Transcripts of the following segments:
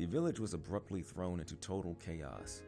The village was abruptly thrown into total chaos.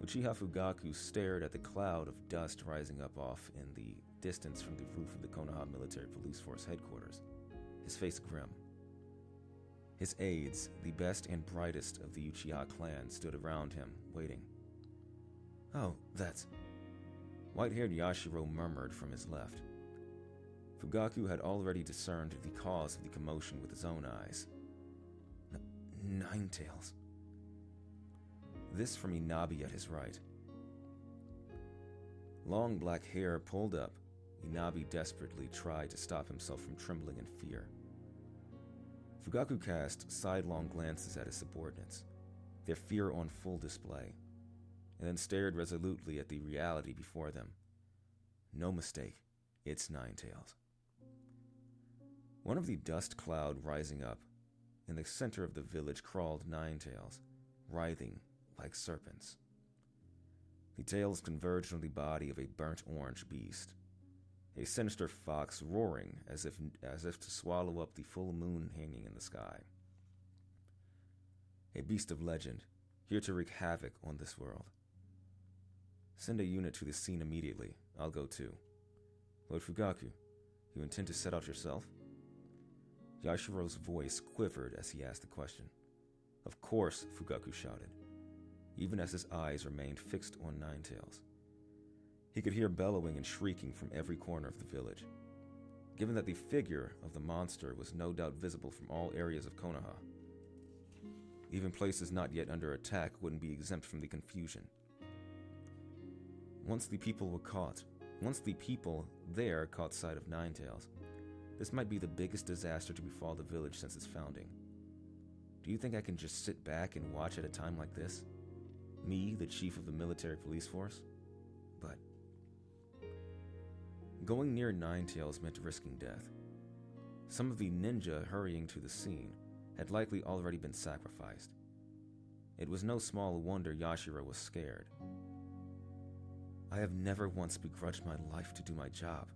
Uchiha Fugaku stared at the cloud of dust rising up off in the distance from the roof of the Konoha Military Police Force headquarters, his face grim. His aides, the best and brightest of the Uchiha clan, stood around him, waiting. "Oh, that's..." White-haired Yashiro murmured from his left. Fugaku had already discerned the cause of the commotion with his own eyes. Ninetales. This from Inabi at his right. Long black hair pulled up, Inabi desperately tried to stop himself from trembling in fear. Fugaku cast sidelong glances at his subordinates, their fear on full display, and then stared resolutely at the reality before them. No mistake, it's Ninetales. One of the dust cloud rising up, in the center of the village crawled Ninetales, writhing like serpents. The tails converged on the body of a burnt orange beast, a sinister fox roaring as if to swallow up the full moon hanging in the sky. A beast of legend, here to wreak havoc on this world. Send a unit to the scene immediately. I'll go too. Lord Fugaku, you intend to set out yourself? Yashiro's voice quivered as he asked the question. Of course, Fugaku shouted, even as his eyes remained fixed on Ninetales. He could hear bellowing and shrieking from every corner of the village. Given that the figure of the monster was no doubt visible from all areas of Konoha, even places not yet under attack wouldn't be exempt from the confusion. Once the people there caught sight of Ninetales, this might be the biggest disaster to befall the village since its founding. Do you think I can just sit back and watch at a time like this? Me, the chief of the military police force? But going near Ninetales meant risking death. Some of the ninja hurrying to the scene had likely already been sacrificed. It was no small wonder Yashiro was scared. I have never once begrudged my life to do my job.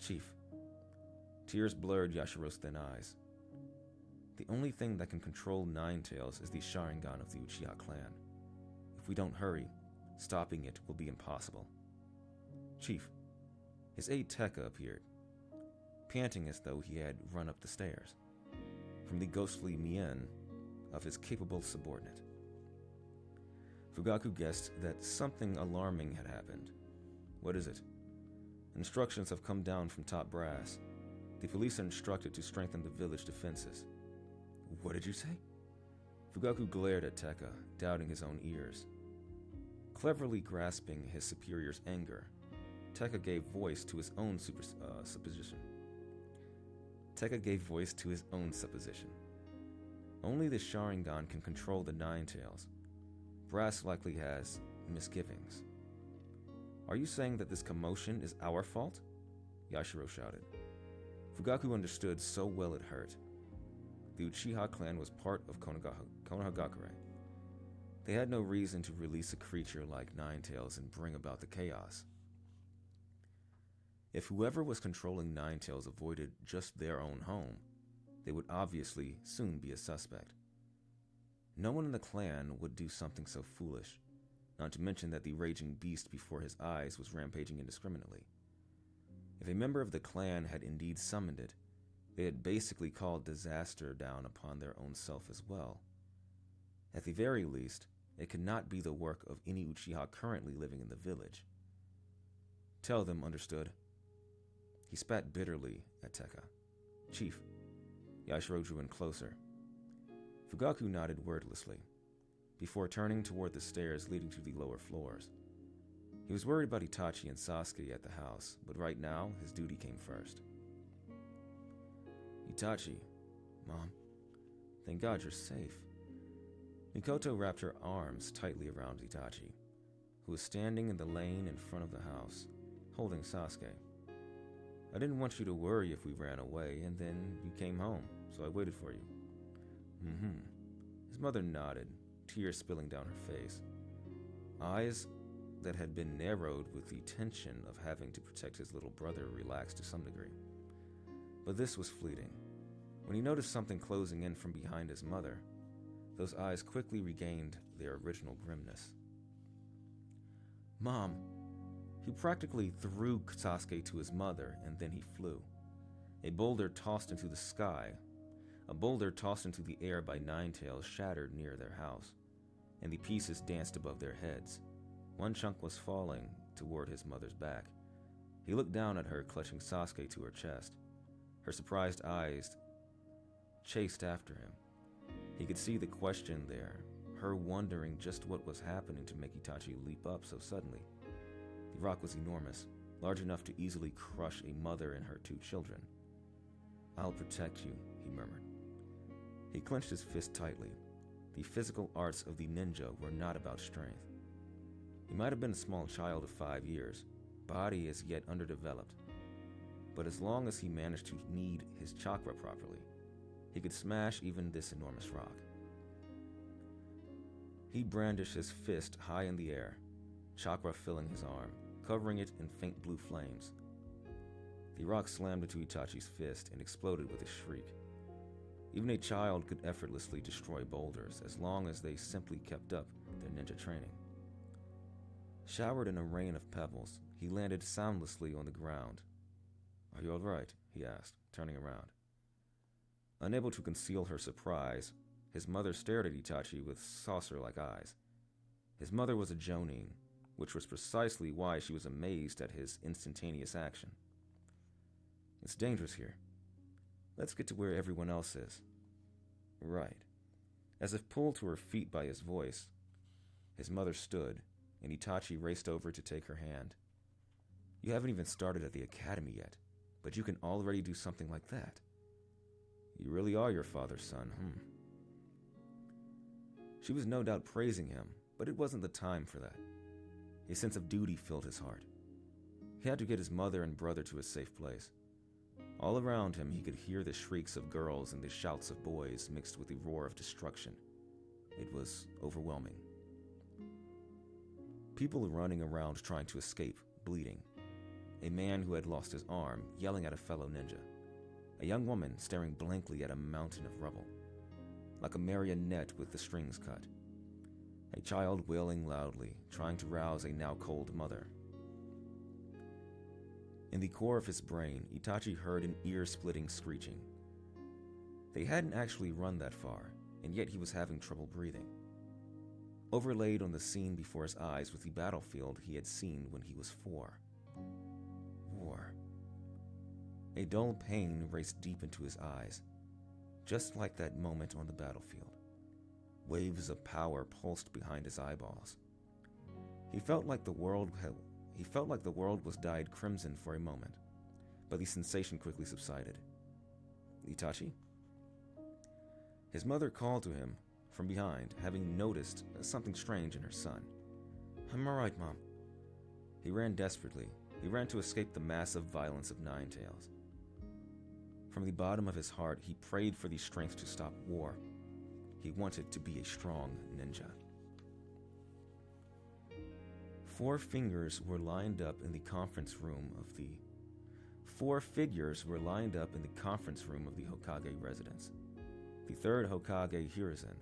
Chief. Tears blurred Yashiro's thin eyes. The only thing that can control Ninetales is the Sharingan of the Uchiha clan. If we don't hurry, stopping it will be impossible. Chief. His aide Tekka appeared, panting as though he had run up the stairs, from the ghostly mien of his capable subordinate. Fugaku guessed that something alarming had happened. What is it? Instructions have come down from top brass. The police are instructed to strengthen the village defenses. What did you say? Fugaku glared at Tekka, doubting his own ears. Cleverly grasping his superior's anger, Tekka gave voice to his own supposition. Only the Sharingan can control the Ninetales. Brass likely has misgivings. Are you saying that this commotion is our fault? Yashiro shouted. Fugaku understood so well it hurt. The Uchiha clan was part of Konohagakure. They had no reason to release a creature like Ninetales and bring about the chaos. If whoever was controlling Ninetales avoided just their own home, they would obviously soon be a suspect. No one in the clan would do something so foolish, not to mention that the raging beast before his eyes was rampaging indiscriminately. If a member of the clan had indeed summoned it, they had basically called disaster down upon their own self as well. At the very least, it could not be the work of any Uchiha currently living in the village. Tell them, understood? He spat bitterly at Tekka. Chief. Yashiro drew in closer. Fugaku nodded wordlessly, before turning toward the stairs leading to the lower floors. He was worried about Itachi and Sasuke at the house, but right now, his duty came first. Itachi, Mom, thank God you're safe. Mikoto wrapped her arms tightly around Itachi, who was standing in the lane in front of the house, holding Sasuke. I didn't want you to worry if we ran away, and then you came home, so I waited for you. His mother nodded, tears spilling down her face. Eyes that had been narrowed with the tension of having to protect his little brother relaxed to some degree. But this was fleeting. When he noticed something closing in from behind his mother, Those eyes quickly regained their original grimness. "Mom!" He practically threw Sasuke to his mother, and then he flew. A boulder tossed into the sky. A boulder tossed into the air by Ninetales shattered near their house, and the pieces danced above their heads. One chunk was falling toward his mother's back. He looked down at her, clutching Sasuke to her chest. Her surprised eyes chased after him. He could see the question there, her wondering just what was happening to make Itachi leap up so suddenly. The rock was enormous, large enough to easily crush a mother and her 2 children. "I'll protect you," he murmured. He clenched his fist tightly. The physical arts of the ninja were not about strength. He might have been a small child of 5 years, body as yet underdeveloped, but as long as he managed to knead his chakra properly, he could smash even this enormous rock. He brandished his fist high in the air, chakra filling his arm, covering it in faint blue flames. The rock slammed into Itachi's fist and exploded with a shriek. Even a child could effortlessly destroy boulders as long as they simply kept up their ninja training. Showered in a rain of pebbles, he landed soundlessly on the ground. "Are you all right?" he asked, turning around. Unable to conceal her surprise, his mother stared at Itachi with saucer-like eyes. His mother was a Jonin, which was precisely why she was amazed at his instantaneous action. "It's dangerous here. Let's get to where everyone else is." "Right." As if pulled to her feet by his voice, his mother stood, and Itachi raced over to take her hand. "You haven't even started at the academy yet, but you can already do something like that. You really are your father's son, She was no doubt praising him, but it wasn't the time for that. A sense of duty filled his heart. He had to get his mother and brother to a safe place. All around him, he could hear the shrieks of girls and the shouts of boys mixed with the roar of destruction. It was overwhelming. People running around trying to escape, bleeding. A man who had lost his arm, yelling at a fellow ninja. A young woman staring blankly at a mountain of rubble, like a marionette with the strings cut. A child wailing loudly, trying to rouse a now cold mother. In the core of his brain, Itachi heard an ear-splitting screeching. They hadn't actually run that far, and yet he was having trouble breathing. Overlaid on the scene before his eyes was the battlefield he had seen when he was 4. War. A dull pain raced deep into his eyes, just like that moment on the battlefield. Waves of power pulsed behind his eyeballs. He felt like the world was dyed crimson for a moment, but the sensation quickly subsided. "Itachi?" His mother called to him from behind, having noticed something strange in her son. "I'm all right, Mom." He ran desperately. He ran to escape the massive violence of Ninetales. From the bottom of his heart, he prayed for the strength to stop war. He wanted to be a strong ninja. 4 figures were lined up in the conference room of the Hokage residence. The 3rd Hokage Hiruzen,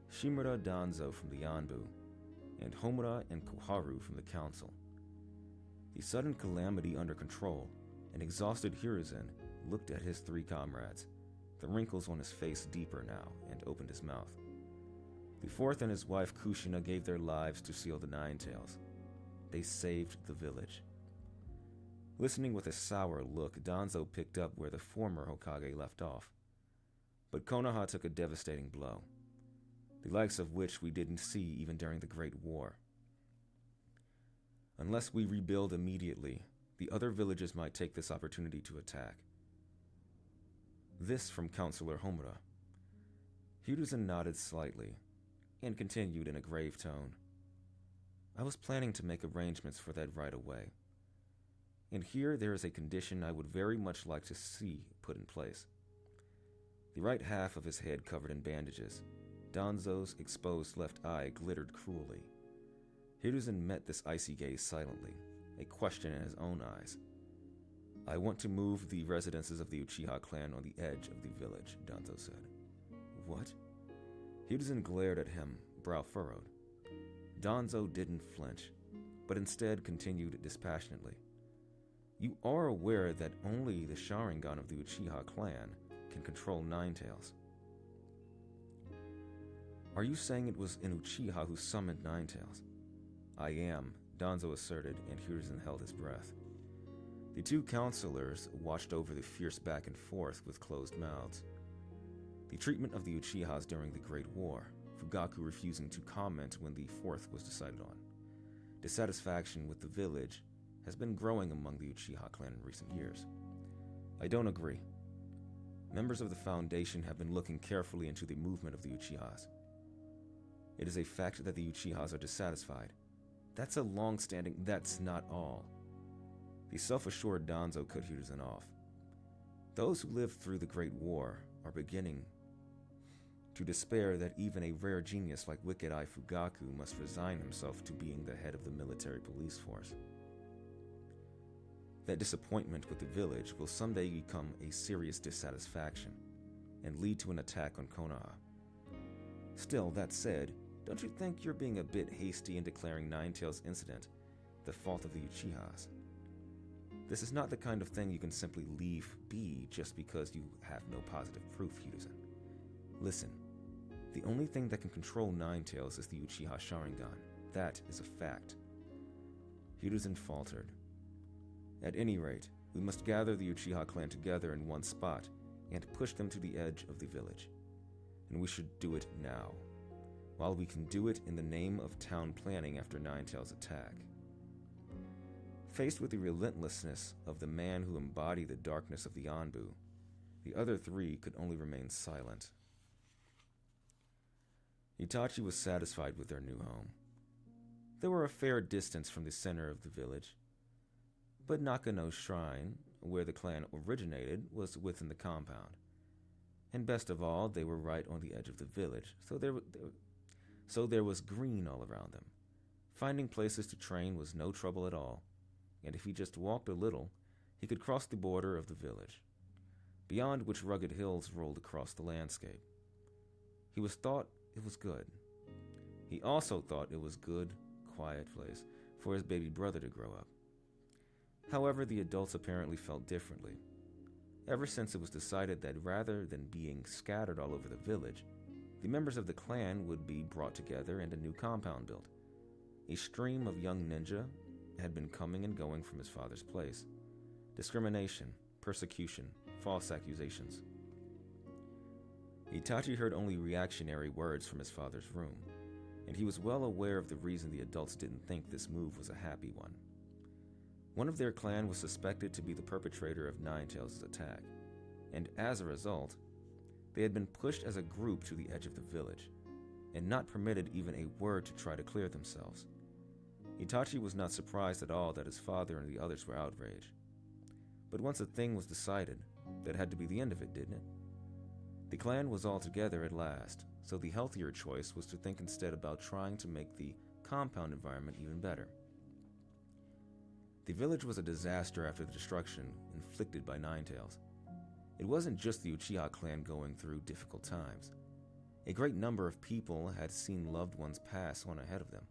Shimura Danzo from the Yanbu, and Homura and Koharu from the council. The sudden calamity under control, an exhausted Hiruzen looked at his 3 comrades, the wrinkles on his face deeper now, and opened his mouth. The 4th and his wife Kushina gave their lives to seal the Ninetales. They saved the village. Listening with a sour look, Danzo picked up where the former Hokage left off. But Konoha took a devastating blow, the likes of which we didn't see even during the Great War. Unless we rebuild immediately, the other villages might take this opportunity to attack. This from Counselor Homura. Hiruzen nodded slightly, and continued in a grave tone. "I was planning to make arrangements for that right away. And here there is a condition I would very much like to see put in place." The right half of his head covered in bandages, Danzo's exposed left eye glittered cruelly. Hiruzen met this icy gaze silently, a question in his own eyes. "I want to move the residences of the Uchiha clan on the edge of the village," Danzo said. "What?" Hiruzen glared at him, brow furrowed. Danzo didn't flinch, but instead continued dispassionately. You are aware that only the Sharingan of the Uchiha clan can control Ninetales. Are you saying it was an Uchiha who summoned Ninetales? I am, Danzo asserted, and Hiruzen held his breath. The two counselors watched over the fierce back and forth with closed mouths. The treatment of the Uchihas during the Great War, Fugaku refusing to comment when the fourth was decided on. Dissatisfaction with the village has been growing among the Uchiha clan in recent years. I don't agree. Members of the Foundation have been looking carefully into the movement of the Uchihas. It is a fact that the Uchihas are dissatisfied. That's a long-standing, that's not all. The self-assured Danzo cut Hiruzen off. Those who lived through the Great War are beginning to despair that even a rare genius like Wicked Eye Fugaku must resign himself to being the head of the military police force. That disappointment with the village will someday become a serious dissatisfaction and lead to an attack on Konoha. Still, that said, don't you think you're being a bit hasty in declaring Ninetales' incident the fault of the Uchihas? This is not the kind of thing you can simply leave be just because you have no positive proof, Hiruzen. Listen, the only thing that can control Ninetales is the Uchiha Sharingan. That is a fact. Hiruzen faltered. At any rate, we must gather the Uchiha clan together in one spot and push them to the edge of the village. And we should do it now, while we can do it in the name of town planning after Ninetales' attack. Faced with the relentlessness of the man who embodied the darkness of the Anbu, the other three could only remain silent. Itachi was satisfied with their new home. They were a fair distance from the center of the village, but Nakano's shrine, where the clan originated, was within the compound. And best of all, they were right on the edge of the village, so there was green all around them. Finding places to train was no trouble at all, and if he just walked a little, he could cross the border of the village, beyond which rugged hills rolled across the landscape. He thought it was good. He also thought it was a good, quiet place for his baby brother to grow up. However, the adults apparently felt differently. Ever since it was decided that rather than being scattered all over the village, the members of the clan would be brought together and a new compound built. A stream of young ninja had been coming and going from his father's place. Discrimination, persecution, false accusations. Itachi heard only reactionary words from his father's room, and he was well aware of the reason the adults didn't think this move was a happy one. One of their clan was suspected to be the perpetrator of Ninetales' attack, and as a result, they had been pushed as a group to the edge of the village, and not permitted even a word to try to clear themselves. Itachi was not surprised at all that his father and the others were outraged. But once a thing was decided, that had to be the end of it, didn't it? The clan was all together at last, so the healthier choice was to think instead about trying to make the compound environment even better. The village was a disaster after the destruction inflicted by Ninetales. It wasn't just the Uchiha clan going through difficult times. A great number of people had seen loved ones pass on ahead of them.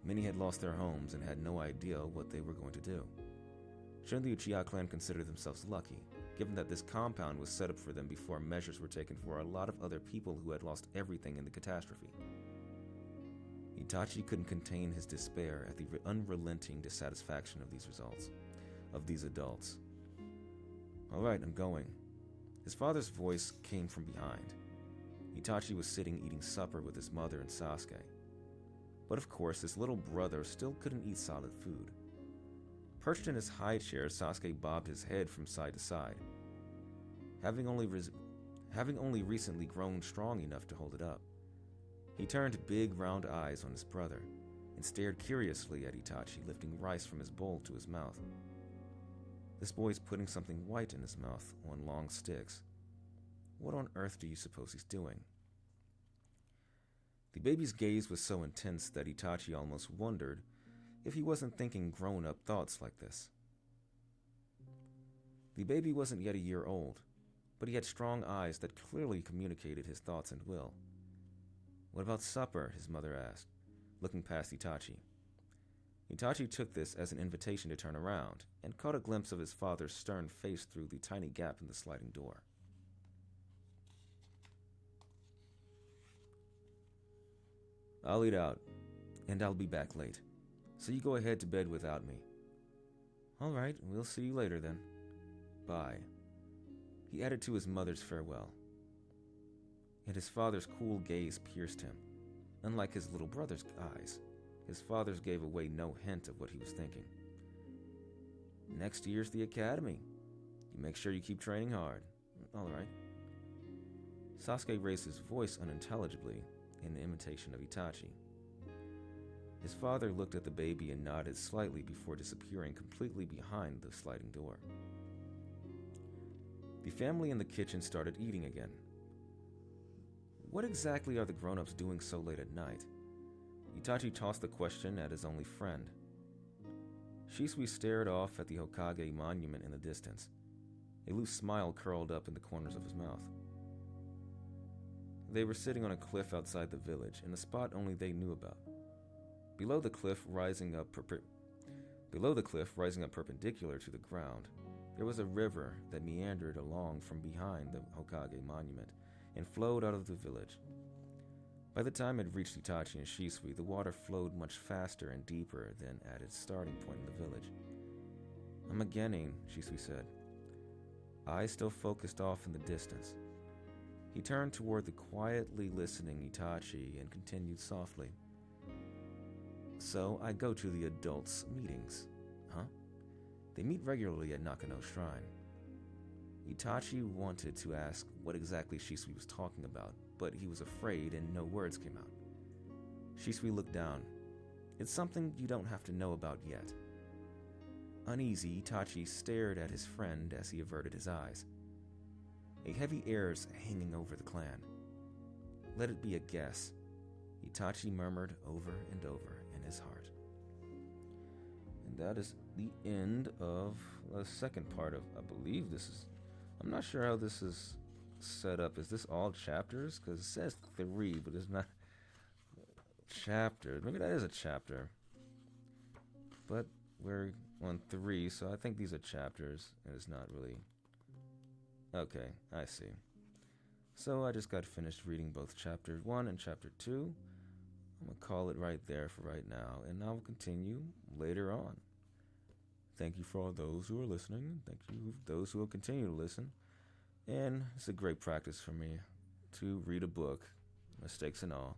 Many had lost their homes and had no idea what they were going to do. Shouldn't the Uchiha clan consider themselves lucky, given that this compound was set up for them before measures were taken for a lot of other people who had lost everything in the catastrophe? Itachi couldn't contain his despair at the unrelenting dissatisfaction of these adults. All right, I'm going. His father's voice came from behind. Itachi was sitting eating supper with his mother and Sasuke. But of course, his little brother still couldn't eat solid food. Perched in his high chair, Sasuke bobbed his head from side to side, having only recently grown strong enough to hold it up. He turned big round eyes on his brother and stared curiously at Itachi, lifting rice from his bowl to his mouth. This boy's putting something white in his mouth on long sticks. What on earth do you suppose he's doing? The baby's gaze was so intense that Itachi almost wondered if he wasn't thinking grown-up thoughts like this. The baby wasn't yet a year old, but he had strong eyes that clearly communicated his thoughts and will. What about supper? His mother asked, looking past Itachi. Itachi took this as an invitation to turn around, and caught a glimpse of his father's stern face through the tiny gap in the sliding door. I'll eat out, and I'll be back late, so you go ahead to bed without me. All right, we'll see you later then. Bye. He added to his mother's farewell. And his father's cool gaze pierced him. Unlike his little brother's eyes, his father's gave away no hint of what he was thinking. Next year's the academy. You make sure you keep training hard. All right. Sasuke raised his voice unintelligibly in imitation of Itachi. His father looked at the baby and nodded slightly before disappearing completely behind the sliding door. The family in the kitchen started eating again. What exactly are the grown-ups doing so late at night? Itachi tossed the question at his only friend. Shisui stared off at the Hokage monument in the distance. A loose smile curled up in the corners of his mouth. They were sitting on a cliff outside the village, in a spot only they knew about. Below the cliff, rising up perpendicular to the ground, there was a river that meandered along from behind the Hokage monument and flowed out of the village. By the time it reached Itachi and Shisui, the water flowed much faster and deeper than at its starting point in the village. I'm beginning, Shisui said, eyes still focused off in the distance. He turned toward the quietly listening Itachi and continued softly. So I go to the adults' meetings, huh? They meet regularly at Nakano Shrine. Itachi wanted to ask what exactly Shisui was talking about, but he was afraid and no words came out. Shisui looked down. It's something you don't have to know about yet. Uneasy, Itachi stared at his friend as he averted his eyes. A heavy air is hanging over the clan. Let it be a guess, Itachi murmured over and over in his heart. And that is the end of the second part of, I believe this is, I'm not sure how this is set up. Is this all chapters? Because it says 3, but it's not chapters. Maybe that is a chapter. But we're on 3, so I think these are chapters, and it's not really. Okay, I see. So I just got finished reading both chapter 1 and chapter 2. I'm going to call it right there for right now, and I will continue later on. Thank you for all those who are listening. Thank you those who will continue to listen. And it's a great practice for me to read a book, mistakes and all.